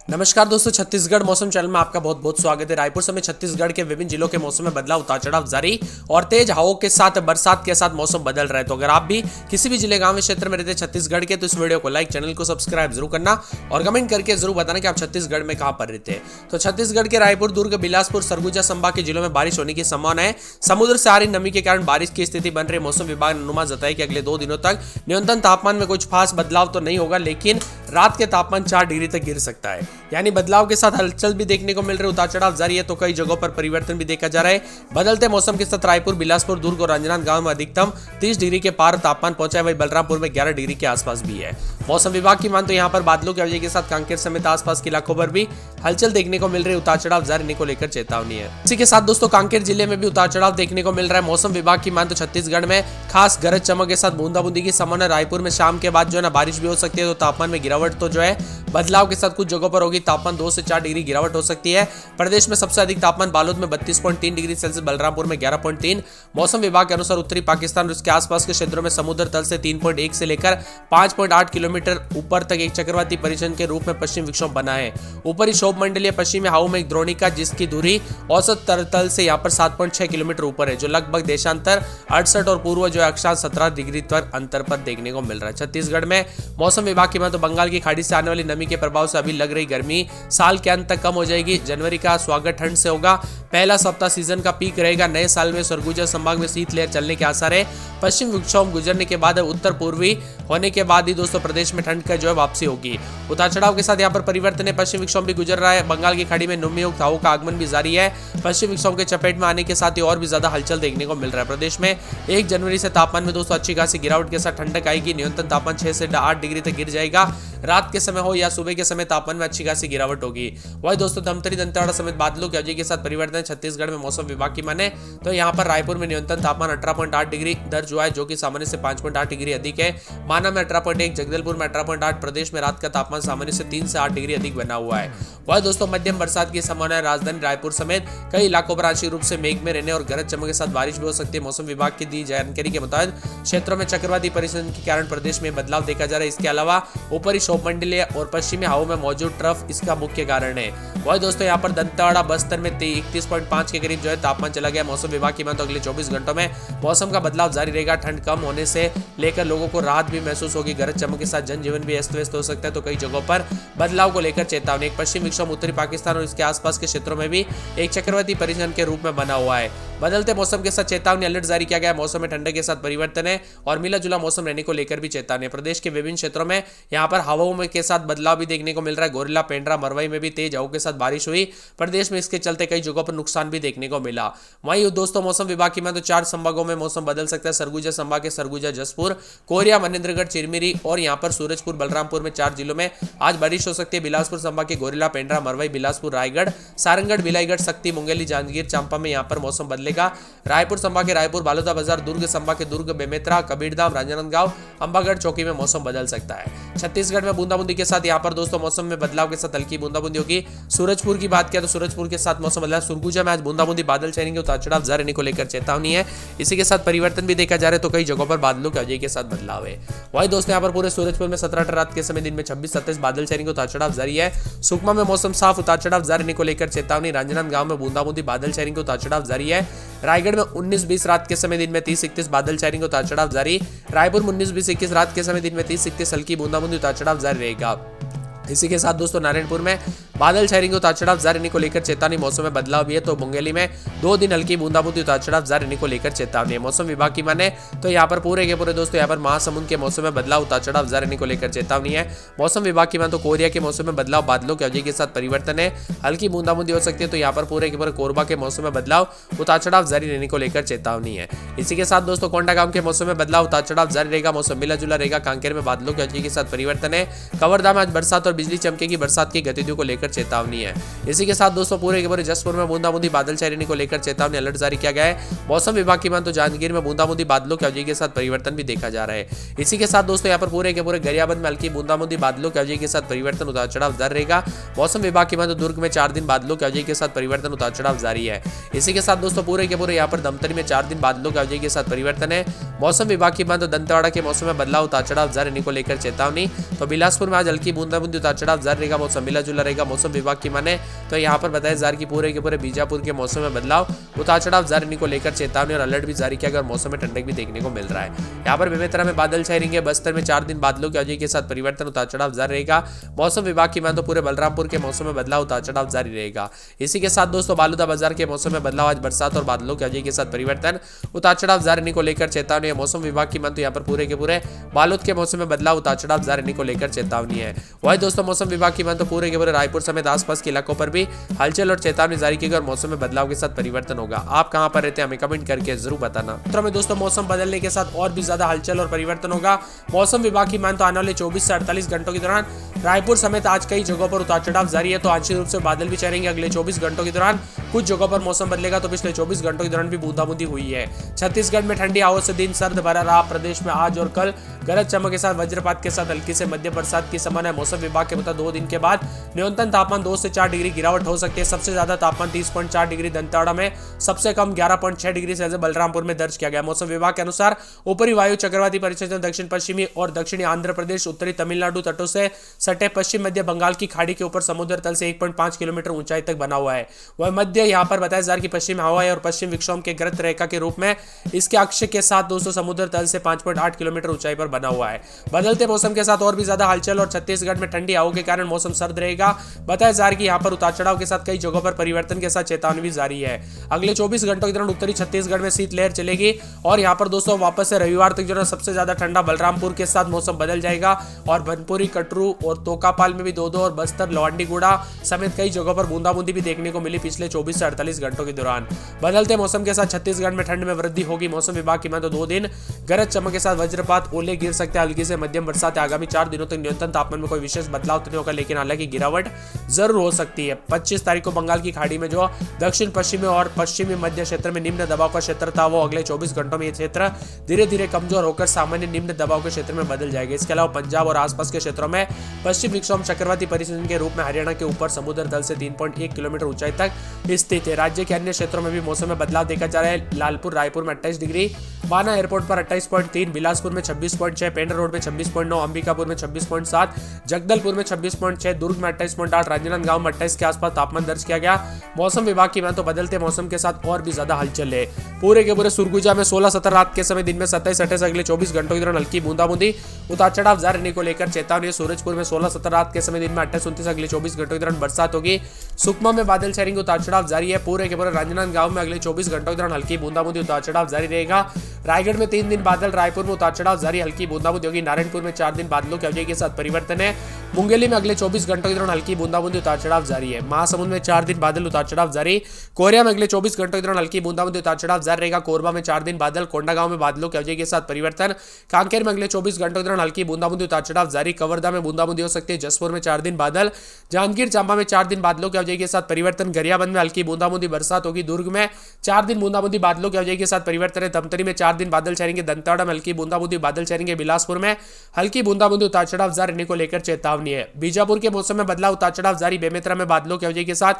नमस्कार दोस्तों, छत्तीसगढ़ मौसम चैनल में आपका बहुत बहुत स्वागत है। रायपुर समेत छत्तीसगढ़ के विभिन्न जिलों के मौसम में बदलाव, उतार चढ़ाव जारी और तेज हवाओं के साथ बरसात के साथ मौसम बदल रहा है। तो अगर आप भी किसी भी जिले, गांव, क्षेत्र में रहते हैं छत्तीसगढ़ के, तो इस वीडियो को लाइक, चैनल को सब्सक्राइब जरूर करना और कमेंट करके जरूर बताना कि आप छत्तीसगढ़ में कहां पर रहते हैं। तो छत्तीसगढ़ के रायपुर, दुर्ग, बिलासपुर, सरगुजा संभाग के जिलों में बारिश होने की संभावना है। समुद्र से आ रही नमी के कारण बारिश की स्थिति बन रही। मौसम विभाग ने अनुमान जताया कि अगले 2 दिनों तक न्यूनतम तापमान में कुछ खास बदलाव तो नहीं होगा, लेकिन रात के तापमान 4 डिग्री तक गिर सकता है। यानी बदलाव के साथ हलचल भी देखने को मिल रही है, उतार चढ़ाव जारी है, तो कई जगहों पर परिवर्तन भी देखा जा रहा है। बदलते मौसम के साथ रायपुर, बिलासपुर, दुर्ग और राजनांदगांव में अधिकतम 30 डिग्री के पार तापमान पहुंचा है। वही बलरामपुर में 11 डिग्री के आसपास भी है। मौसम विभाग की मान तो यहाँ पर बादलों की वजह के साथ कांकेर समेत आसपास के इलाकों पर भी हलचल देखने को मिल रही है। उतार चढ़ाव जारी रहने को लेकर चेतावनी है। इसी के साथ दोस्तों कांकेर जिले में भी उतार चढ़ाव देखने को मिल रहा है। मौसम विभाग की मान तो छत्तीसगढ़ में खास गरज चमक के साथ बूंदाबूंदी की संभावना। रायपुर में शाम के बाद जो है ना बारिश भी हो सकती है, तो तापमान में गिरावट तो जो है बदलाव के साथ कुछ जगहों पर होगी। तापमान 2 से 4 डिग्री गिरावट हो सकती है। प्रदेश में सबसे अधिक तापमान बालोद में 32.3 डिग्री सेल्सियस, बलरामपुर में 11.3। मौसम विभाग के अनुसार उत्तरी पाकिस्तान और उसके आसपास के क्षेत्रों में समुद्र तल से 3.1 से लेकर 5.8 किलोमीटर ऊपर तक एक चक्रवाती परिक्षण के रूप में पश्चिम विक्षोभ बना है। ऊपरी क्षोभ मंडलीय पश्चिमी हवाओं में एक द्रोणिका, जिसकी दूरी औसत तल से यहाँ पर 7.6 किलोमीटर ऊपर है, जो लगभग देशांतर 68 और पूर्व जो अक्षांश 17 डिग्री पर अंतर पर देखने को मिल रहा है। छत्तीसगढ़ में मौसम विभाग की मान तो बंगाल की खाड़ी से आने वाली नमी के प्रभाव से अभी लग रही गर्मी साल के अंत तक कम हो जाएगी। जनवरी का स्वागत ठंड से होगा। पहला सप्ताह सीजन का पीक रहेगा। नए साल में सरगुजा संभाग में शीतलहर चलने के आसार है। पश्चिम विक्षोभ गुजरने के बाद उत्तर पूर्वी होने के बाद ही दोस्तों प्रदेश में ठंड का जो है वापसी होगी। उतार चढ़ाव के साथ यहाँ पर परिवर्तन है। पश्चिम विक्षोभ भी गुजर रहा है। बंगाल की खाड़ी में नमीयुक्त हवाओं का आगमन भी जारी है। पश्चिम विक्षोभ के चपेट में आने के साथ ही और भी ज्यादा हलचल देखने को मिल रहा है। प्रदेश में 1 जनवरी से तापमान में दोस्तों अच्छी खासी गिरावट के साथ ठंडक आएगी। न्यूनतम तापमान 6 से 8 डिग्री तक गिर जाएगा। रात के समय हो या सुबह के समय तापमान में अच्छी खासी गिरावट होगी। वही दोस्तों धमतरी, दंतेवाड़ा समेत बादलों की वजह के साथ परिवर्तन छत्तीसगढ़ में मौसम विभाग की माने तो यहाँ पर रायपुर में न्यूनतम तापमान 18.8 डिग्री दर्ज हुआ है, जो कि सामान्य से 5.8 डिग्री अधिक है। माना में 18.1, जगदलपुर में 18.8। प्रदेश में रात का तापमान सामान्य से 3 से 8 डिग्री अधिक बना हुआ है। वह दोस्तों मध्यम बरसात की संभावना है। राजधानी रायपुर समेत कई इलाकों पर आंशिक रूप से मेघ में रहने और गरज चमक के साथ बारिश भी हो सकती है। मौसम विभाग की दी जानकारी के मुताबिक क्षेत्रों में चक्रवाती परिस्थिति के कारण प्रदेश में बदलाव देखा जा रहा है। इसके अलावा ऊपरी क्षोभ मंडलीय और पश्चिमी हवाओं में मौजूद ट्रफ इसका मुख्य कारण है। वही दोस्तों यहाँ पर दंतेवाड़ा, बस्तर में 31.5 के करीब जो है तापमान चला गया। मौसम विभाग की मान तो अगले 24 घंटों में मौसम का बदलाव जारी रहेगा। ठंड कम होने से लेकर लोगों को राहत भी महसूस होगी। गरज चमक के साथ जनजीवन भी अस्त व्यस्त हो सकता है, तो कई जगहों पर बदलाव को लेकर चेतावनी। एक पश्चिम विक्षोभ उत्तरी पाकिस्तान और इसके आसपास के क्षेत्रों में भी एक चक्रवाती परिक्षण के रूप में बना हुआ है। बदलते मौसम के साथ चेतावनी अलर्ट जारी किया गया। मौसम में ठंडक के साथ परिवर्तन है और मिला जुला मौसम रहने को लेकर भी चेतावनी है। प्रदेश के विभिन्न क्षेत्रों में यहाँ पर हवाओं में के साथ बदलाव भी देखने को मिल रहा है। गोरिल्ला, पेंड्रा, मरवाई में भी तेज हवाओं के साथ बारिश हुई। प्रदेश में इसके चलते कई जगहों पर नुकसान भी देखने को मिला। वहीं दोस्तों मौसम विभाग की मान तो 4 संभागों में मौसम बदल सकता है। सरगुजा संभाग के सरगुजा, जसपुर, कोरिया, मनेन्द्रगढ़, चिरमिरी और यहाँ पर सूरजपुर, बलरामपुर में 4 जिलों में आज बारिश हो सकती है। बिलासपुर संभाग के गोरिल्ला, पेंड्रा, मरवाई, बिलासपुर, रायगढ़, सारंगगढ़, बिलाईगढ़, शक्ति, मुंगेली, जांजगीर चांपा में यहाँ पर मौसम बदलेगा। रायपुर संभाग के रायपुर, बालोदाबाजार, दुर्ग संभाग के दुर्ग, बेमेतरा, कबीरधाम, राजनांदगांव, अंबागढ़, चौकी में मौसम बदल सकता है। छत्तीसगढ़ में बूंदाबूंदी के साथ यहाँ पर दोस्तों मौसम में बदलाव के साथ हल्की बूंदाबूंदी होगी। सूरजपुर की बात किया तो सूरजपुर के साथ मौसम बदला। सरगुजा में आज बूंदाबूंदी, बादल छाएंगे, उतार चढ़ाव जारी रहने को लेकर चेतावनी है। इसी के साथ परिवर्तन भी देखा जा रहा है, तो कई जगहों पर बादलों की वजह के साथ बदलाव है। वही दोस्तों यहाँ पर पूरे सूरजपुर में 17 रात के समय, दिन में 26-27 बादल छाएंगे, उतार चढ़ाव जारी है। सुकमा में मौसम साफ, उतार चढ़ाव जारी रहने को लेकर चेतावनी। राजनांदगांव में बूंदाबूंदी, बादल छाएंगे, उतार चढ़ाव जारी है। रायगढ़ में 19-20 रात के समय, दिन में 30-31 बादल छाएंगे, उतार चढ़ाव जारी। रायपुर में 19-20-21 रात के समय, दिन में 30-31 हल्की बूंदाबूंदी, उतार चढ़ाव जारी रहेगा। इसी के साथ दोस्तों नारायणपुर में बादल छाएंगे, उतार चढ़ाव जारी रहने को लेकर चेतावनी। मौसम में बदलाव भी है, तो मुंगेली में 2 दिन हल्की बूंदाबूंदी, उतार चढ़ाव जारी रहने को लेकर चेतावनी है। मौसम विभाग की माने तो यहाँ पर पूरे के पूरे दोस्तों यहाँ पर महासमुंद के मौसम में बदलाव, उतार चढ़ाव जारी रहने को लेकर चेतावनी है। मौसम विभाग की माने तो कोरिया के मौसम में बदलाव, बादलों की वजह के साथ परिवर्तन है, हल्की बूंदाबूंदी हो सकती है, तो यहाँ पर पूरे के पूरे कोरबा के मौसम में बदलाव, उतार चढ़ाव जारी रहने को लेकर चेतावनी है। इसी के साथ दोस्तों कोंडागांव के मौसम में बदलाव, उतार चढ़ाव जारी रहेगा। मौसम मिला जुला रहेगा। कांकेर में बादलों की वजह के साथ परिवर्तन है। कवर्धा में आज बरसात और बिजली चमकेगी, बरसात की गतिविधियों को लेकर चेतावनी है। इसी के साथ दोस्तों पूरे के पूरे जसपुर में बूंदाबूंदी, बादल छाने को लेकर चेतावनी अलर्ट जारी किया गया है। मौसम विभाग की मान तो जांजगीर में बूंदाबूंदी, बादलों की वजह के साथ परिवर्तन भी देखा जा रहा है। इसी के साथ दोस्तों यहाँ पर पूरे के पूरे गरियाबंद में हल्की बूंदाबूंदी, बादलों की वजह के साथ परिवर्तन, उतार चढ़ाव जारी रहेगा। मौसम विभाग की मान तो दुर्ग में 4 दिन बादलों की वजह के साथ परिवर्तन, उतार चढ़ाव जारी है। इसी के साथ दोस्तों पूरे के पूरे यहाँ पर दमतरी में 4 दिन बादलों की वजह के साथ परिवर्तन है। मौसम विभाग की मान तो दंतेवाड़ा के मौसम में बदलाव, उतार चढ़ाव जारी रहने को लेकर चेतावनी। तो बिलासपुर में आज हल्की बूंदाबूंदी, उतार चढ़ाव जारी रहेगा। मौसम मिला जुला रहेगा। मौसम विभाग की माने तो यहाँ पर बताया जा रहा है कि पूरे के पूरे बीजापुर के मौसम में बदलाव, उतार चढ़ाव जारी को लेकर चेतावनी और अलर्ट भी जारी किया गया और मौसम में ठंडक भी देखने को मिल रहा है। यहाँ पर बेमेतरा में बादल छाए रहेंगे, बस्तर में 4 दिन बादलों की वजह के साथ परिवर्तन, उतार चढ़ाव जारी रहेगा। मौसम विभाग की माने तो पूरे बलरामपुर के मौसम में बदलाव, उतार चढ़ाव जारी रहेगा। इसी के साथ दोस्तों बालूदा बाजार के मौसम में बदलाव, आज बरसात और बादलों की वजह के साथ परिवर्तन, उतार चढ़ाव जारी को लेकर चेतावनी है। मौसम विभाग की माने तो यहाँ पर पूरे के पूरे बालोद के मौसम में बदलाव, उतार चढ़ाव जारी को लेकर चेतावनी है। वही दोस्तों मौसम विभाग की माने तो पूरे के पूरे रायपुर समेत आसपास के इलाकों पर भी हलचल और चेतावनी जारी की गई और मौसम में बदलाव के साथ परिवर्तन होगा। आप कहां पर रहते हैं हमें कमेंट करके जरूर बताना। में दोस्तों मौसम बदलने के साथ और भी ज्यादा हलचल और परिवर्तन होगा। मौसम विभाग की माने तो आने वाले 24 से 48 घंटों के दौरान रायपुर समेत आज कई जगहों पर उतार चढ़ाव जारी है, तो आंशिक रूप से बादल भी चलेंगे। अगले 24 घंटों के दौरान कुछ जगहों पर मौसम बदलेगा, तो पिछले 24 घंटों के दौरान भी बूंदाबूंदी हुई है। छत्तीसगढ़ में ठंडी हवा से दिन सर्द भरा रहा। प्रदेश में आज और कल गरज चमक के साथ वज्रपात के साथ हल्की से मध्यम बरसात की संभावना है। मौसम विभाग के मुताबिक 2 दिन के बाद न्यूनतम तापमान 2 से 4 डिग्री गिरावट हो सकती है। सबसे ज्यादा तापमान 30.4 डिग्री दंतेवाड़ा में, सबसे कम 11.6 डिग्री सेल्सियस बलरामपुर में दर्ज किया गया। मौसम विभाग के अनुसार ऊपरी वायु चक्रवाती परिक्षेत्र दक्षिण पश्चिमी और दक्षिणी आंध्र प्रदेश, उत्तरी तमिलनाडु तटों से सटे पश्चिम मध्य बंगाल की खाड़ी के ऊपर समुद्र तल से 1.5 किलोमीटर ऊंचाई तक बना हुआ है। वह मध्य यहाँ पर बताया जा रहा है कि पश्चिम हवाएं और पश्चिम विक्षोभ के ग्रत रेखा के रूप में इसके अक्ष के साथ दोस्तों समुद्र तल से 5.8 किलोमीटर ऊंचाई पर बना हुआ है। बदलते मौसम के साथ और भी ज्यादा हलचल और छत्तीसगढ़ में ठंडी हवाओं के कारण मौसम सर्द रहेगा। बताया जा रहा है कि यहाँ पर उतार चढ़ाव के साथ कई जगहों पर परिवर्तन के साथ चेतावनी भी जारी है। अगले 24 घंटों के दौरान उत्तरी छत्तीसगढ़ में शीतलहर चलेगी और यहाँ पर दोस्तों वापस से रविवार तक जो सबसे ज्यादा ठंडा बलरामपुर के साथ मौसम बदल जाएगा और बनपुरी, कटरू और तोकापाल में भी 2-2 और बस्तर, लवांडीगुड़ा समेत कई जगहों पर बूंदाबूंदी भी देखने को मिली पिछले 24 से 48 घंटों के दौरान। बदलते मौसम के साथ छत्तीसगढ़ में ठंड में वृद्धि होगी। मौसम विभाग की माने तो 2 दिन गरज चमक के साथ वज्रपात, ओले गिर सकते हैं। हल्की से मध्यम बरसात। आगामी 4 दिनों तक न्यूनतम तापमान में कोई विशेष बदलाव तो नहीं होगा, लेकिन हालांकि गिरावट जरूर हो सकती है। 25 तारीख को बंगाल की खाड़ी में जो दक्षिण पश्चिमी और पश्चिमी मध्य क्षेत्र में निम्न दबाव का क्षेत्र था, वो अगले 24 घंटों में यह क्षेत्र धीरे धीरे कमजोर होकर सामान्य निम्न दबाव के क्षेत्र में बदल जाएगा। इसके अलावा पंजाब और आसपास के क्षेत्रों में पश्चिम विक्षोभ चक्रवाती परिस्थिति के रूप में हरियाणा के ऊपर समुद्र तल से 3.1 किलोमीटर ऊंचाई तक स्थित है। राज्य के अन्य क्षेत्रों में भी मौसम में बदलाव देखा जा रहा है। लालपुर रायपुर में 28 डिग्री, बाना एयरपोर्ट पर 28.3, बिलासपुर में 26.6, पेंड्रा रोड में 26.9, अंबिकापुर में 26.7, जगदलपुर में 26.6, दुर्ग में 28.8, राजनांदगांव में 28 के आसपास तापमान दर्ज किया गया। मौसम विभाग की माने तो बदलते मौसम के साथ और भी ज्यादा हलचल है। पूरे के पूरे सुरगुजा में 16-17 रात के समय, दिन में 27-28, अगले 24 घंटों के दौरान हल्की बूंदाबूंदी, उतार चढ़ाव जारी रहने को लेकर चेतावनी। सूरजपुर में 16-17 रात के समय, दिन में 28-29, अगले 24 घंटों के दौरान बरसात होगी। सुकमा में बादल छाएंगे, उतार चढ़ाव जारी है। पूरे के पूरे राजनांदगांव में अगले 24 घंटों के दौरान हल्की बूंदाबूंदी, उतार चढ़ाव जारी रहेगा। रायगढ़ में 3 दिन बादल, रायपुर में उतार चढ़ाव जारी, हल्की बूंदाबूंदी होगी। नारायणपुर में 4 दिन बादलों की वजह के साथ परिवर्तन है। मुंगेली में अगले 24 घंटों के दौरान हल्की बूंदाबूंदी, उतार चढ़ाव जारी है। महासमुंद में 4 दिन बादल, उतार चढ़ाव जारी। कोरिया में अगले 24 घंटों के दौरान हल्की बूंदाबूंदी, उतार चढ़ाव जारी रहेगा। कोरबा में 4 दिन बादल, कोंडागांव में बादलों की वजह के साथ परिवर्तन। कांकेर में अगले 24 घंटों के दौरान हल्की बूंदाबूंदी, उतार चढ़ाव जारी। कवर्धा में बूंदाबूंदी हो सकती है। जसपुर में 4 दिन बादल, जांजगीर चांपा में 4 दिन बादलों की वजह के साथ परिवर्तन। गरियाबंद में हल्की बूंदाबूंदी, बरसात होगी। दुर्ग में 4 दिन बूंदाबूंदी, बादलों की वजह के साथ परिवर्तन है। धमतरी में 4 दिन बादल छाएंगे। दंतेवाड़ा में हल्की बूंदाबूंदी, बादल छाएंगे। बिलासपुर में हल्की बूंदाबूंदी, उतार चढ़ाव जारी रहने को लेकर चेतावनी है। बीजापुर के मौसम में बदलाव, उतार चढ़ाव जारी। बेमेतरा में बादलों की वजह के साथ